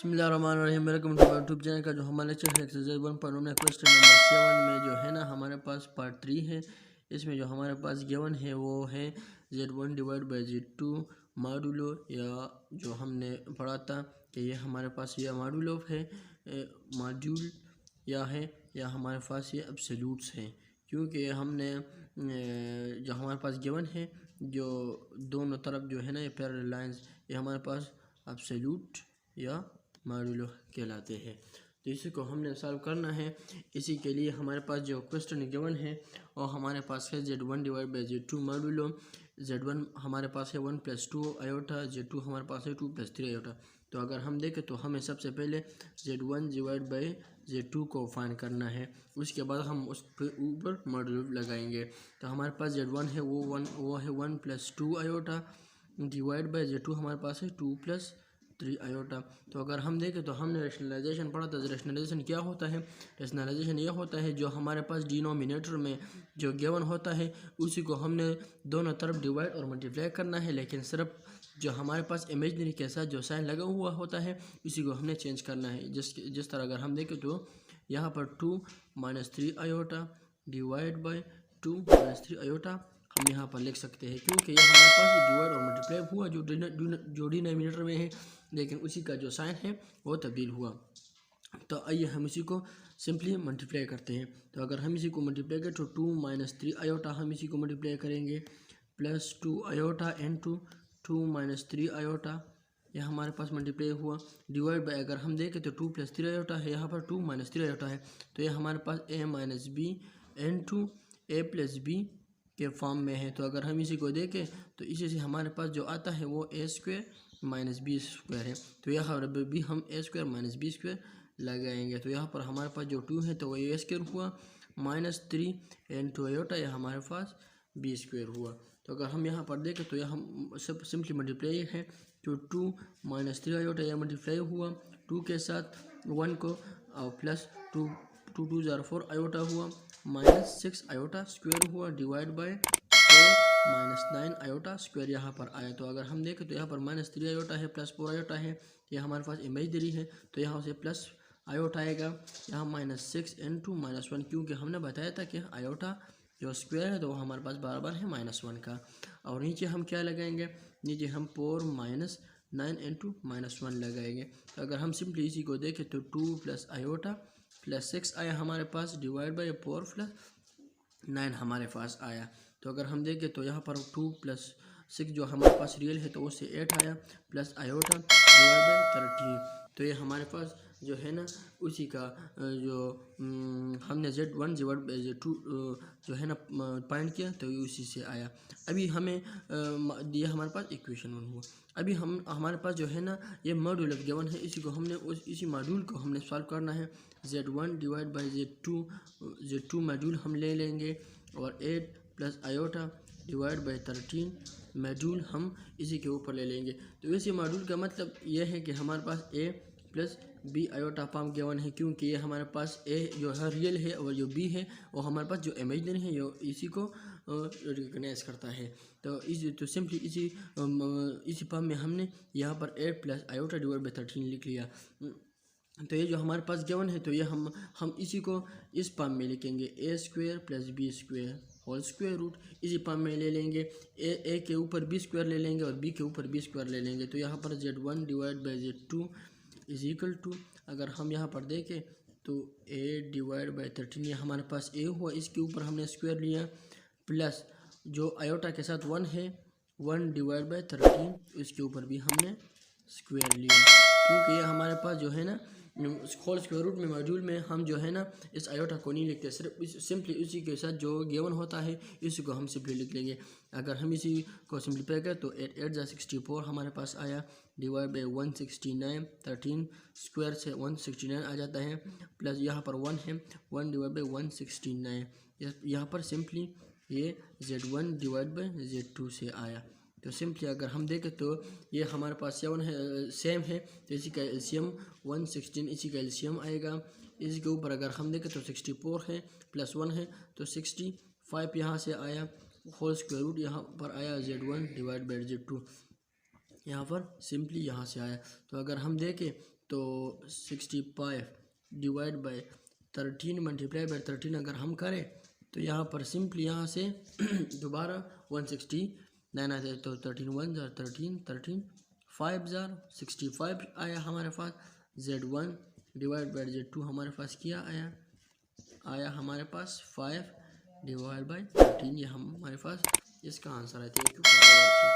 बिस्मिल्लाहिर्रहमानिर्रहीम। Welcome to my YouTube channel का जो हमारा लेक्चर है एक्सरसाइज 1.1 क्वेश्चन नंबर 7 में जो है ना हमारे पास पार्ट 3 है। इसमें जो हमारे पास गिवन है वो है Z1 divide by Z2 modulo, या जो हमने पढ़ा था कि ये हमारे पास ये मॉडुलो है, मॉड्यूल या हमारे पास ये एब्सोल्यूट्स हैं, क्योंकि हमने जो हमारे पास गिवन है जो दोनों तरफ जो है ना ये पैरेलल लाइंस, ये हमारे पास एब्सोल्यूट या मॉडुलो कहलाते हैं। तो इसी को हमने सॉल्व करना है। इसी के लिए हमारे पास जो क्वेश्चन गिवन है और हमारे पास है Z1 divide by Z2 modulo. Z1 हमारे पास है 1 + 2 आयोटा, Z2 हमारे पास है 2 + 3 आयोटा। तो अगर हम देखें तो हमें सबसे पहले Z1 डिवाइड बाई Z2 को फाइंड करना है, उसके बाद हम उस पर ऊपर मॉडुलो लगाएंगे। तो हमारे पास Z1 है वो है 1 + 2 आयोटा डिवाइड बाई Z2 हमारे पास है 2 + 3 आयोटा। तो अगर हम देखें तो हमने रैशनलाइजेशन पढ़ा था। रैशनलाइजेशन क्या होता है? रैशनलाइजेशन ये होता है जो हमारे पास डिनोमिनेटर में जो गिवन होता है उसी को हमने दोनों तरफ डिवाइड और मल्टीप्लाई करना है, लेकिन सिर्फ जो हमारे पास इमेजनरी के साथ जो साइन लगा हुआ होता है उसी को हमने चेंज करना है। जिस तरह अगर हम देखें तो यहाँ पर 2 - 3 आयोटा डिवाइड बाई 2 - 3 आयोटा हम यहाँ पर लिख सकते हैं, क्योंकि ये हमारे पास डिवाइड और मल्टीप्लाई हुआ जो डिनोमिनेटर में है, लेकिन उसी का जो साइन है वो तब्दील हुआ। तो आइए हम इसी को सिंपली मल्टीप्लाई करते हैं। तो अगर हम इसी को मल्टीप्लाई करें तो 2 - 3 आयोटा हम इसी को मल्टीप्लाई करेंगे प्लस 2 आयोटा इंटू 2 - 3 आयोटा, यह हमारे पास मल्टीप्लाई हुआ। डिवाइड बाय अगर हम देखें तो 2 + 3 आयोटा है, यहाँ पर 2 - 3 आयोटा है, तो यह हमारे पास a - b into a + b के फॉर्म में है। तो अगर हम इसी को देखें तो इसी से हमारे पास जो आता है वो a² - b² है। तो यहाँ पर भी हम a² - b² लगाएंगे। तो यहाँ पर हमारे पास जो 2 है तो वो a² हुआ, -3 इंटू आयोटा यह हमारे पास b² हुआ। तो अगर हम यहाँ पर देखें तो यह हम सब सिंपली मल्टीप्लाई है, तो 2 - 3 आयोटा यह मल्टीप्लाई हुआ 2 के साथ 1 को, और प्लस 2 2 * 4 आयोटा हुआ, -6 आयोटा स्क्वायर हुआ डिवाइड बाय 4 - 9 आयोटा स्क्वायर यहाँ पर आया। तो अगर हम देखें तो यहाँ पर -3 आयोटा है, +4 आयोटा है, ये हमारे पास इमेजनरी है, तो यहाँ से प्लस आयोटा आएगा, यहाँ -6 इंटू -1, क्योंकि हमने बताया था कि आयोटा जो स्क्वायर है तो वो हमारे पास बराबर है -1 का। और नीचे हम क्या लगाएंगे? नीचे हम 4 - 9 इंटू -1 लगाएंगे। तो अगर हम सिंपली इसी को देखें तो 2 + आयोटा +6 आया हमारे पास डिवाइड बाई 4 + 9 हमारे पास आया। तो अगर हम देखें तो यहाँ पर 2 + 6 जो हमारे पास रियल है तो उससे 8 आया, प्लस आयोटा डिवाइड बाई 13। तो ये हमारे पास जो है ना उसी का जो हमने Z1 डिवाइड बाई Z2 जो है ना पॉइंट किया तो उसी से आया। अभी हमें ये हमारे पास इक्वेशन 1 हुआ। अभी हमारे पास जो है ना ये मॉड्यूल गिवन है, इसी को हमने इसी मॉड्यूल को हमने सॉल्व करना है। Z1 divide by Z2 module हम ले लेंगे, और 8 + आयोटा डिवाइड बाई 13 मॉड्यूल हम इसी के ऊपर ले लेंगे। तो इसी मॉड्यूल का मतलब यह है कि हमारे पास a + b iota form given है, क्योंकि ये हमारे पास a जो है रियल है और जो b है वो हमारे पास जो इमेजनरी है जो इसी को रिकग्नाइज करता है। तो सिंपली इसी फॉर्म में हमने यहाँ पर 8 + आयोटा डिवाइड बाई 13 लिख लिया। तो ये जो हमारे पास गिवन है तो ये हम इसी को इस फॉर्म में लिखेंगे a² + b² whole square root, इसी फॉर्म में ले लेंगे। a के ऊपर b² ले लेंगे और b के ऊपर b² ले लेंगे। तो यहाँ पर Z1 divide by Z2 is equal to, अगर हम यहाँ पर देखें तो a डिवाइड बाई 13 ये हमारे पास a हुआ, इसके ऊपर हमने स्क्वायर लिया, प्लस जो आयोटा के साथ 1 है 1 डिवाइड बाई 13 इसके ऊपर भी हमने स्क्वायर लिया, क्योंकि ये हमारे पास जो है ना होल स्क्वायर रूट में मॉड्यूल में हम जो है ना इस आयोटा को नहीं लिखते, सिर्फ सिंपली उसी के साथ जो गिवन होता है इसी को हम सिंपली लिख लेंगे। अगर हम इसी को सिंपलीफाई करें तो 8 × 8 = 64 हमारे पास आया, डिवाइड बाई 169 13 स्क्वायर से 169 आ जाता है, प्लस यहाँ पर 1 है 1 डिवाइड बाई 169, यहाँ पर सिंपली ये Z1 डिवाइड बाई Z2 से आया। तो सिंपली अगर हम देखें तो ये हमारे पास 7 है, सेम है, तो इसी का एलसीएम 116 इसी का एलसीएम आएगा। इसी के ऊपर अगर हम देखें तो 64 है प्लस 1 है तो 65 यहाँ से आया, होल स्क्वायर रूट यहाँ पर आया Z1 डिवाइड बाई Z2 यहाँ पर सिंपली यहाँ से आया। तो अगर हम देखें तो 65 डिवाइड बाय 13 मल्टीप्लाई बाय 13 अगर हम करें तो यहाँ पर सिंपली यहाँ से दोबारा 169 आते तो 13 1 जार 13 5 जार 65 आया हमारे पास। Z1 डिवाइड बाय Z2 हमारे पास क्या आया हमारे पास 5 डिवाइड बाय 13, ये हमारे पास इसका आंसर है। Thank you.